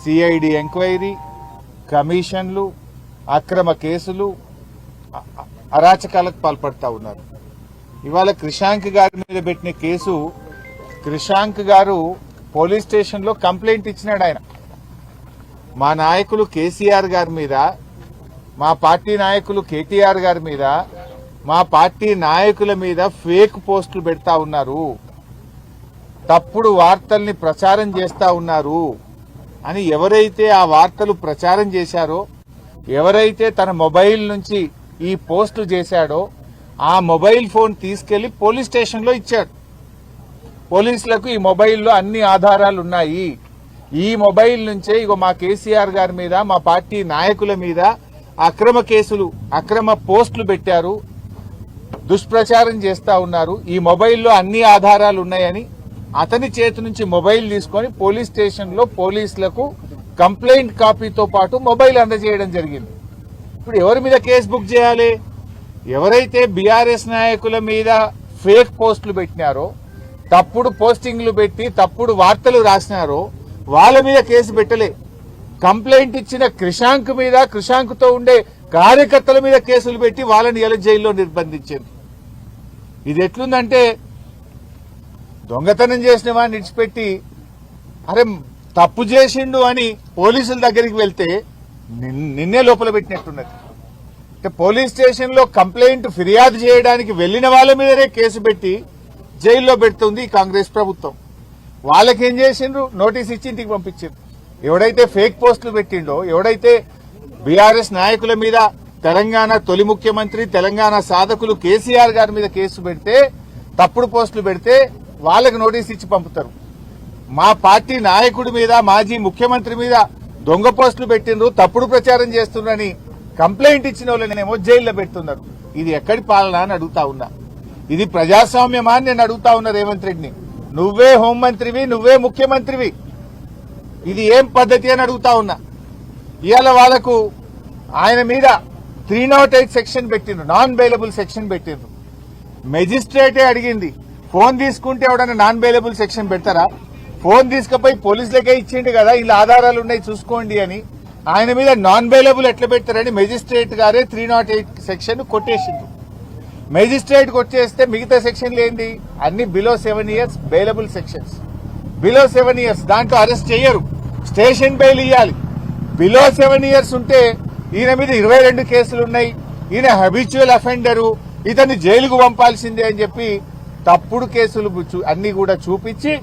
CID enquiry, కమిషన్లు, అక్రమ కేసులు, అరాచకాలకు పాల్పడతా ఉన్నారు. ఇవాళ క్రిషాంక్ గారి మీద పెట్టిన కేసు, క్రిషాంక్ గారు పోలీస్ స్టేషన్లో కంప్లైంట్ ఇచ్చినాడు. ఆయన మా నాయకులు కేసీఆర్ గారి మీద, మా పార్టీ నాయకులు కేటీఆర్ గారి మీద, మా పార్టీ నాయకుల మీద ఫేక్ పోస్టులు పెడతా ఉన్నారు, తప్పుడు వార్తల్ని ప్రచారం చేస్తా ఉన్నారు అని ఎవరైతే ఆ వార్తలు ప్రచారం చేశారో, ఎవరైతే తన మొబైల్ నుంచి ఈ పోస్టు చేశాడో ఆ మొబైల్ ఫోన్ తీసుకెళ్లి పోలీస్ స్టేషన్లో ఇచ్చాడు. పోలీసులకు ఈ మొబైల్లో అన్ని ఆధారాలు ఉన్నాయి, ఈ మొబైల్ నుంచే ఇగో మా కేసీఆర్ గారి మీద, మా పార్టీ నాయకుల మీద అక్రమ కేసులు, అక్రమ పోస్టులు పెట్టారు, దుష్ప్రచారం చేస్తా ఉన్నారు, ఈ మొబైల్లో అన్ని ఆధారాలు ఉన్నాయని అతని చేతి నుంచి మొబైల్ తీసుకొని పోలీస్ స్టేషన్లో పోలీసులకు కంప్లైంట్ కాపీతో పాటు మొబైల్ అందజేయడం జరిగింది. ఇప్పుడు ఎవరి మీద కేసు బుక్ చేయాలి? ఎవరైతే బీఆర్ఎస్ నాయకుల మీద ఫేక్ పోస్టులు పెట్టినారో, తప్పుడు పోస్టింగ్లు పెట్టి తప్పుడు వార్తలు రాసినారో వాళ్ళ మీద కేసు పెట్టలే. కంప్లైంట్ ఇచ్చిన క్రిషాంక్ మీద, క్రిషాంక్ తో ఉండే కార్యకర్తల మీద కేసులు పెట్టి వాళ్ళని ఎలా జైల్లో నిర్బంధించారు. ఇది ఎట్లుందంటే, దొంగతనం చేసిన వాడిని విడిచిపెట్టి అరే తప్పు చేసిండు అని పోలీసుల దగ్గరికి వెళ్తే నిన్నే లోపల పెట్టినట్టున్నది. అంటే పోలీస్ స్టేషన్ లో కంప్లైంట్ ఫిర్యాదు చేయడానికి వెళ్లిన వాళ్ళ మీదనే కేసు పెట్టి జైల్లో పెడుతుంది ఈ కాంగ్రెస్ ప్రభుత్వం. వాళ్ళకేం చేసిండ్రు? నోటీస్ ఇచ్చి ఇంటికి పంపించిండ్రు. ఎవడైతే ఫేక్ పోస్టులు పెట్టిండో, ఎవడైతే బీఆర్ఎస్ నాయకుల మీద, తెలంగాణ తొలి ముఖ్యమంత్రి, తెలంగాణ సాధకులు కేసీఆర్ గారి మీద కేసు పెడితే, తప్పుడు పోస్టులు పెడితే వాళ్ళకి నోటీస్ ఇచ్చి పంపుతారు. మా పార్టీ నాయకుడి మీద, మాజీ ముఖ్యమంత్రి మీద దొంగ పోస్టులు పెట్టిండ్రు, తప్పుడు ప్రచారం చేస్తున్నారని కంప్లైంట్ ఇచ్చిన వాళ్ళనేమో జైల్లో పెడుతున్నారు. ఇది ఎక్కడి పాలన అని అడుగుతా ఉన్నా. ఇది ప్రజాస్వామ్యమా అని నేను అడుగుతా ఉన్నా రేవంత్ రెడ్డిని. నువ్వే హోంమంత్రివి, నువ్వే ముఖ్యమంత్రివి, ఇది ఏం పద్ధతి అని అడుగుతా ఉన్నా. ఇవాళ వాళ్లకు ఆయన మీద 308 సెక్షన్ పెట్టిండ్రు, నాన్ బెయిలబుల్ సెక్షన్ పెట్టిండ్రు. మెజిస్ట్రేటే అడిగింది, ఫోన్ తీసుకుంటే ఎవడన్నా నాన్ బెయిలబుల్ సెక్షన్ పెడతారా? ఫోన్ తీసుకుపోయి పోలీసులకే ఇచ్చిండు కదా, ఇలా ఆధారాలు ఉన్నాయి చూసుకోండి అని. ఆయన మీద నాన్ బెయిలబుల్ ఎట్లా పెడతారని మెజిస్ట్రేట్ గారే 308 సెక్షన్ కొట్టేసిండ్రు. మెజిస్ట్రేట్ కొట్టేస్తే మిగతా సెక్షన్లు ఏంది? అన్ని below 7 years bailable sections. Below 7 years దాంట్లో అరెస్ట్ చేయరు, స్టేషన్ బెయిల్ ఇవ్వాలి. బిలో 7 years ఉంటే ఈయన మీద 22 కేసులున్నాయి, ఈయన హ్యాబిచువల్ అఫెండరు, ఇతన్ని జైలుకు పంపాల్సిందే అని చెప్పి తప్పుడు కేసులు అన్ని కూడా చూపించి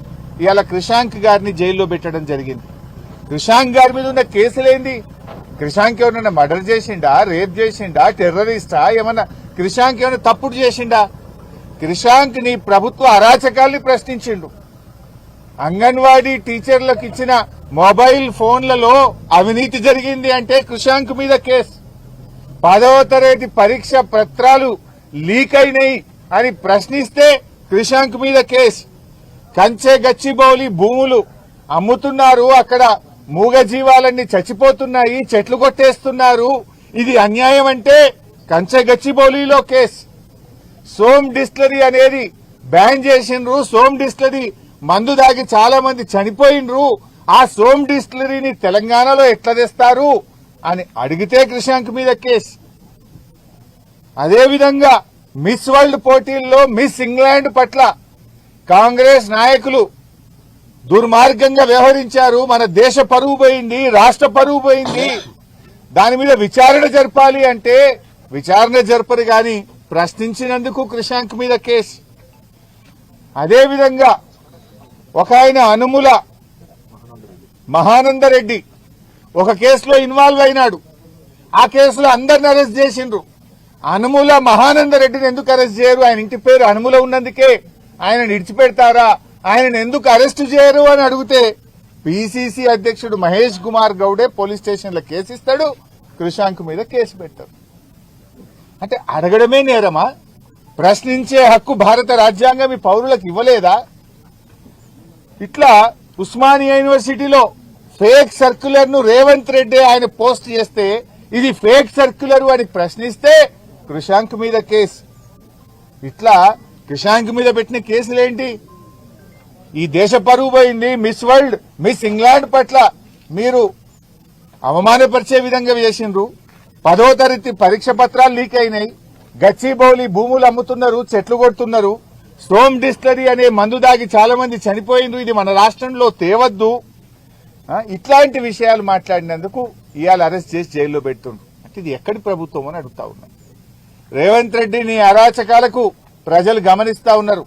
ఇవాళ క్రిషాంక్ గారిని జైల్లో పెట్టడం జరిగింది. క్రిషాంక్ గారి మీద ఉన్న కేసులేంది? క్రిషాంక్ ఏమన్నా మర్డర్ చేసిండా, రేప్ చేసిండా, టెర్రరిస్టా, ఏమన్నా క్రిషాంక్ ఏమన్నా తప్పుడు చేసిండా? క్రిషాంక్ నీ ప్రభుత్వ అరాచకాల్ని ప్రశ్నించిండు. అంగన్వాడీ టీచర్లకు ఇచ్చిన మొబైల్ ఫోన్లలో అవినీతి జరిగింది అంటే క్రిషాంక్ మీద కేసు. 10వ తరగతి పరీక్ష పత్రాలు లీక్ అయినాయి అని ప్రశ్నిస్తే క్రిషాంక్ మీద కేసు. కంచె గచ్చిబౌలి భూములు అమ్ముతున్నారు, అక్కడ మూగ జీవాలన్నీ చచ్చిపోతున్నాయి, చెట్లు కొట్టేస్తున్నారు, ఇది అన్యాయం అంటే కంచె గచ్చిబౌలిలో కేసు. సోమ్ డిస్టిలరీ అనేది బ్యాన్ చేసిండ్రు, సోమ్ డిస్టిలరీ మందు దాగి చాలా మంది చనిపోయిండ్రు, ఆ సోమ్ డిస్టిలరీని తెలంగాణలో ఎట్లా తెస్తారు అని అడిగితే క్రిషాంక్ మీద కేసు. అదేవిధంగా మిస్ వరల్డ్ పోటీల్లో మిస్ ఇంగ్లాండ్ పట్ల కాంగ్రెస్ నాయకులు దుర్మార్గంగా వ్యవహరించారు, మన దేశ పరువు పోయింది, రాష్ట్ర పరువు పోయింది, దాని మీద విచారణ జరపాలి అంటే విచారణ జరపరు గాని ప్రశ్నించినందుకు క్రిషాంక్ మీద కేసు. అదేవిధంగా ఒక ఆయన అనుముల మహానందరెడ్డి ఒక కేసులో ఇన్వాల్వ్ అయినాడు, ఆ కేసులో అందరిని అరెస్ట్ చేసిండ్రు. అనుముల మహానందరెడ్డిని ఎందుకు అరెస్ట్ చేయరు? ఆయన ఇంటి పేరు అనుముల ఉన్నందుకే ఆయన విడిచిపెడతారా? ఆయనను ఎందుకు అరెస్ట్ చేయరు అని అడిగితే పిసిసి అధ్యక్షుడు మహేష్ కుమార్ గౌడే పోలీస్ స్టేషన్లో కేసు ఇస్తాడు, క్రిషాంక్ మీద కేసు పెడతారు. అంటే అడగడమే నేరమా? ప్రశ్నించే హక్కు భారత రాజ్యాంగం ఈ పౌరులకు ఇవ్వలేదా? ఇట్లా ఉస్మానియా యూనివర్సిటీలో ఫేక్ సర్క్యులర్ ను రేవంత్ రెడ్డి ఆయన పోస్ట్ చేస్తే ఇది ఫేక్ సర్క్యులర్ అని ప్రశ్నిస్తే క్రిషాంక్ మీద కేసు. ఇట్లా క్రిషాంక్ మీద పెట్టిన కేసులేంటి? ఈ దేశ పరువు పోయింది, మిస్ వరల్డ్, మిస్ ఇంగ్లాండ్ పట్ల మీరు అవమానపరిచే విధంగా చేసిండ్రు. 10వ తరగతి పరీక్ష పత్రాలు లీక్ అయినాయి. గచ్చిబౌలి భూములు అమ్ముతున్నారు, చెట్లు కొడుతున్నారు. స్టోమ్ డిస్టిలరీ అనే మందు దాగి చాలా మంది చనిపోయిండ్రు. ఇది మన రాష్ట్రంలో తేవద్దు. ఇట్లాంటి విషయాలు మాట్లాడినందుకు ఇవాళ అరెస్ట్ చేసి జైల్లో పెడుతుండ్రు. అంటే ఇది ఎక్కడి ప్రభుత్వం అని అడుగుతా ఉన్నా. రేవంత్ రెడ్డి నీ అరాచకాలకు ప్రజలు గమనిస్తా ఉన్నారు.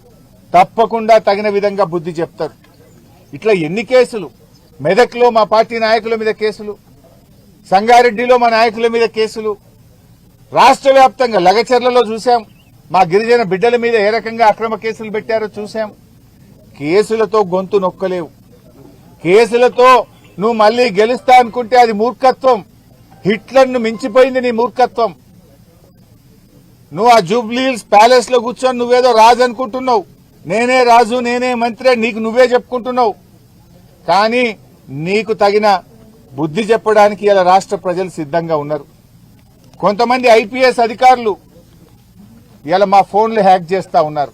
తప్పకుండా తగిన విధంగా బుద్ధి చెప్తారు. ఇట్లా ఎన్ని కేసులు, మెదక్లో మా పార్టీ నాయకుల మీద కేసులు, సంగారెడ్డిలో మా నాయకుల మీద కేసులు, రాష్ట్ర వ్యాప్తంగా లగచర్లలో చూశాం. మా గిరిజన బిడ్డల మీద ఏ రకంగా అక్రమ కేసులు పెట్టారో చూశాం. కేసులతో గొంతు నొక్కలేవు. కేసులతో నువ్వు మళ్లీ గెలుస్తా అనుకుంటే అది మూర్ఖత్వం. హిట్లర్ను మించిపోయింది నీ మూర్ఖత్వం. నువ్వు ఆ జూబ్లీహిల్స్ ప్యాలెస్ లో కూర్చొని నువ్వేదో రాజు అనుకుంటున్నావు. నేనే రాజు, నేనే మంత్రి, నీకు నువ్వే చెప్పుకుంటున్నావు. కానీ నీకు తగిన బుద్ధి చెప్పడానికి ఇలా రాష్ట్ర ప్రజలు సిద్ధంగా ఉన్నారు. కొంతమంది ఐపీఎస్ అధికారులు ఇలా మా ఫోన్లు హ్యాక్ చేస్తా ఉన్నారు.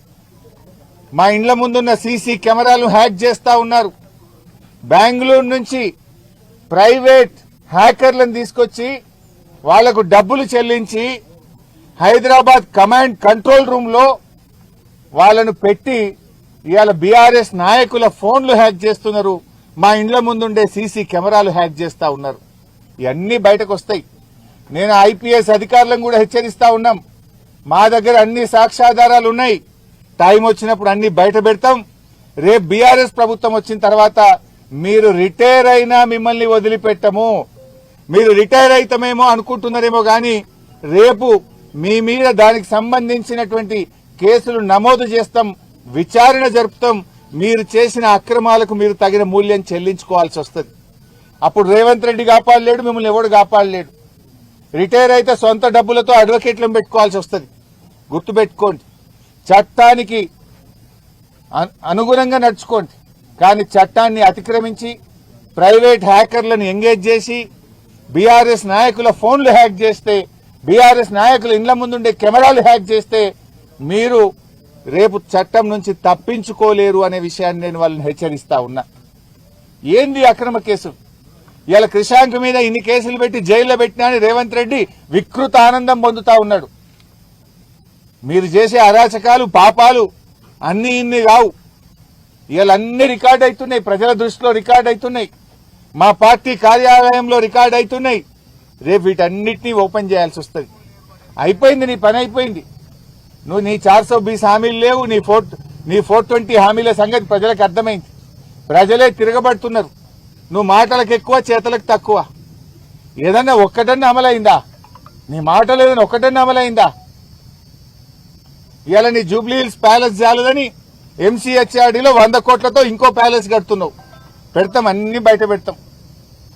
మా ఇండ్ల ముందున్న సీసీ కెమెరాలు హ్యాక్ చేస్తా ఉన్నారు. బెంగళూరు నుంచి ప్రైవేట్ హ్యాకర్లను తీసుకొచ్చి వాళ్లకు డబ్బులు చెల్లించి హైదరాబాద్ కమాండ్ కంట్రోల్ రూమ్ లో వాళ్లను పెట్టి ఇవాళ బీఆర్ఎస్ నాయకుల ఫోన్లు హ్యాక్ చేస్తున్నారు. మా ఇండ్ల ముందుండే సీసీ కెమెరాలు హ్యాక్ చేస్తా ఉన్నారు. ఇవన్నీ బయటకు వస్తాయి. నేను ఐపీఎస్ అధికారులను కూడా హెచ్చరిస్తా ఉన్నాం. మా దగ్గర అన్ని సాక్ష్యాధారాలు ఉన్నాయి. టైం వచ్చినప్పుడు అన్ని బయట పెడతాం. రేపు బీఆర్ఎస్ ప్రభుత్వం వచ్చిన తర్వాత మీరు రిటైర్ అయినా మిమ్మల్ని వదిలిపెట్టము. మీరు రిటైర్ అయితమేమో అనుకుంటున్నారేమో గాని రేపు మీ మీద దానికి సంబంధించినటువంటి కేసులు నమోదు చేస్తాం, విచారణ జరుపుతాం. మీరు చేసిన అక్రమాలకు మీరు తగిన మూల్యం చెల్లించుకోవాల్సి వస్తుంది. అప్పుడు రేవంత్ రెడ్డి కాపాడలేడు, మిమ్మల్ని ఎవడు కాపాడలేడు. రిటైర్ అయితే సొంత డబ్బులతో అడ్వకేట్లను పెట్టుకోవాల్సి వస్తుంది. గుర్తుపెట్టుకోండి, చట్టానికి అనుగుణంగా నడుచుకోండి. కానీ చట్టాన్ని అతిక్రమించి ప్రైవేట్ హ్యాకర్లను ఎంగేజ్ చేసి బీఆర్ఎస్ నాయకుల ఫోన్లు హ్యాక్ చేస్తే, బీఆర్ఎస్ నాయకుల ఇండ్ల ముందుండే కెమెరాలు హ్యాక్ చేస్తే మీరు రేపు చట్టం నుంచి తప్పించుకోలేరు అనే విషయాన్ని నేను వాళ్ళని హెచ్చరిస్తా ఉన్నా. ఏంది అక్రమ కేసు? ఇలా క్రిషాంక్ మీద ఇన్ని కేసులు పెట్టి జైల్లో పెట్టినా అని రేవంత్ రెడ్డి వికృత ఆనందం పొందుతా ఉన్నాడు. మీరు చేసే అరాచకాలు, పాపాలు అన్ని ఇన్ని కావు. ఇవన్నీ రికార్డ్ అవుతున్నాయి, ప్రజల దృష్టిలో రికార్డ్ అవుతున్నాయి, మా పార్టీ కార్యాలయంలో రికార్డ్ అవుతున్నాయి. రేపు వీటన్నిటినీ ఓపెన్ చేయాల్సి వస్తుంది. అయిపోయింది, నీ పని అయిపోయింది. నువ్వు నీ 420 హామీలు లేవు, నీ 420 హామీల సంగతి ప్రజలకు అర్థమైంది. ప్రజలే తిరగబడుతున్నారు. నువ్వు మాటలకు ఎక్కువ, చేతలకు తక్కువ. ఏదన్నా ఒక్కటన్నా అమలైందా? నీ మాటలు ఏదైనా ఒక్కటన్నా అమలైందా? ఇవాళ నీ జూబ్లీహిల్స్ ప్యాలెస్ చాలదని ఎంసీహెచ్ఆర్డీలో 100 కోట్లతో ఇంకో ప్యాలెస్ కడుతున్నావు. పెడతాం, అన్ని బయట పెడతాం.